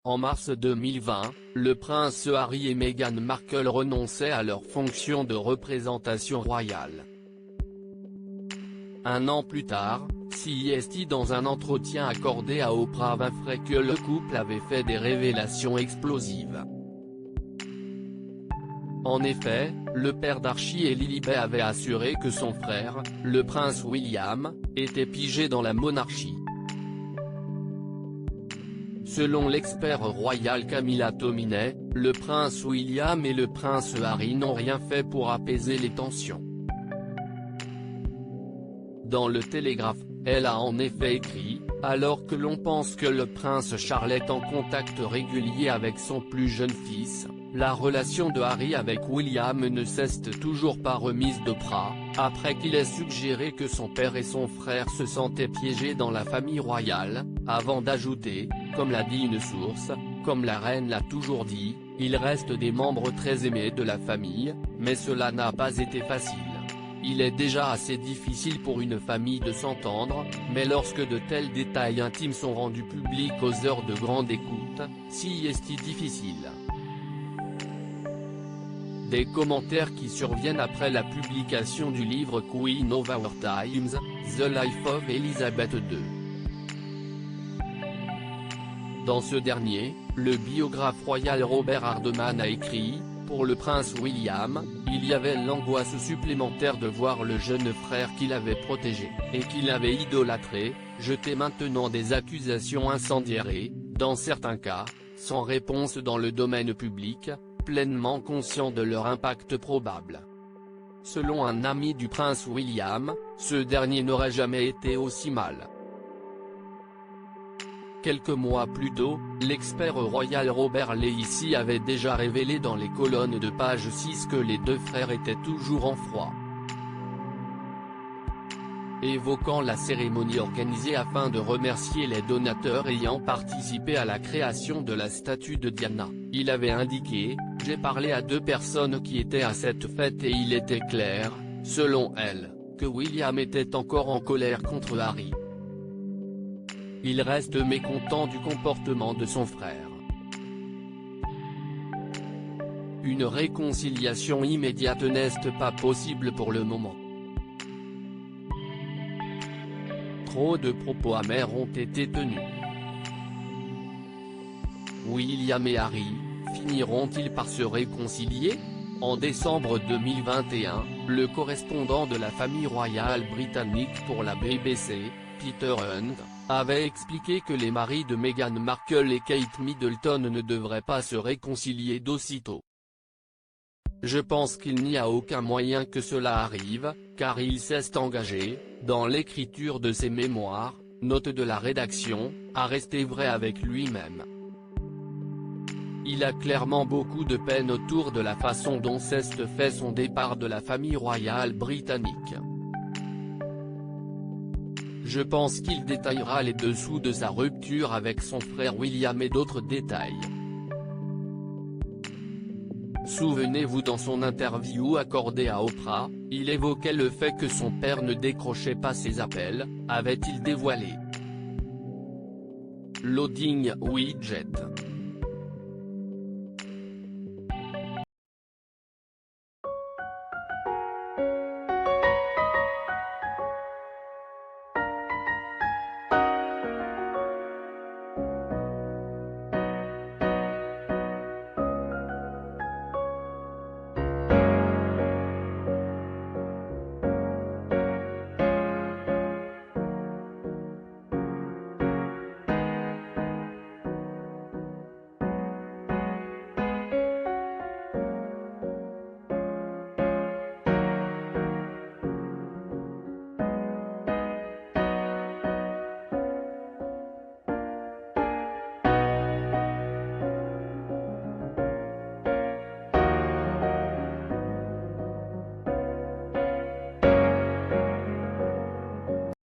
En mars 2020, le prince Harry et Meghan Markle renonçaient à leur fonction de représentation royale. Un an plus tard, CST dans un entretien accordé à Oprah Winfrey que le couple avait fait des révélations explosives. En effet, le père d'Archie et Lilibet avait assuré que son frère, le prince William, était pigé dans la monarchie. Selon l'expert royal Camilla Tominey, le prince William et le prince Harry n'ont rien fait pour apaiser les tensions. Dans le Télégraphe, elle a en effet écrit, alors que l'on pense que le prince Charles est en contact régulier avec son plus jeune fils, la relation de Harry avec William ne s'est toujours pas remise de bras, après qu'il ait suggéré que son père et son frère se sentaient piégés dans la famille royale, avant d'ajouter, comme l'a dit une source, comme la reine l'a toujours dit, ils restent des membres très aimés de la famille, mais cela n'a pas été facile. Il est déjà assez difficile pour une famille de s'entendre, mais lorsque de tels détails intimes sont rendus publics aux heures de grande écoute, si est-il difficile. Des commentaires qui surviennent après la publication du livre Queen of Our Times, The Life of Elizabeth II. Dans ce dernier, le biographe royal Robert Hardman a écrit, pour le prince William, il y avait l'angoisse supplémentaire de voir le jeune frère qu'il avait protégé, et qu'il avait idolâtré, jeter maintenant des accusations incendiaires et, dans certains cas, sans réponse dans le domaine public, pleinement conscient de leur impact probable. Selon un ami du prince William, ce dernier n'aurait jamais été aussi mal. Quelques mois plus tôt, l'expert royal Robert Leacy avait déjà révélé dans les colonnes de page 6 que les deux frères étaient toujours en froid. Évoquant la cérémonie organisée afin de remercier les donateurs ayant participé à la création de la statue de Diana, il avait indiqué, « J'ai parlé à deux personnes qui étaient à cette fête et il était clair, selon elles, que William était encore en colère contre Harry. Il reste mécontent du comportement de son frère. Une réconciliation immédiate n'est pas possible pour le moment. Trop de propos amers ont été tenus. William et Harry, finiront-ils par se réconcilier ? En décembre 2021, le correspondant de la famille royale britannique pour la BBC, Peter Hunt, avait expliqué que les maris de Meghan Markle et Kate Middleton ne devraient pas se réconcilier d'aussitôt. Je pense qu'il n'y a aucun moyen que cela arrive, car il s'est engagé, dans l'écriture de ses mémoires, note de la rédaction, à rester vrai avec lui-même. Il a clairement beaucoup de peine autour de la façon dont s'est fait son départ de la famille royale britannique. Je pense qu'il détaillera les dessous de sa rupture avec son frère William et d'autres détails. Souvenez-vous, dans son interview accordée à Oprah, il évoquait le fait que son père ne décrochait pas ses appels, avait-il dévoilé. Loading widget.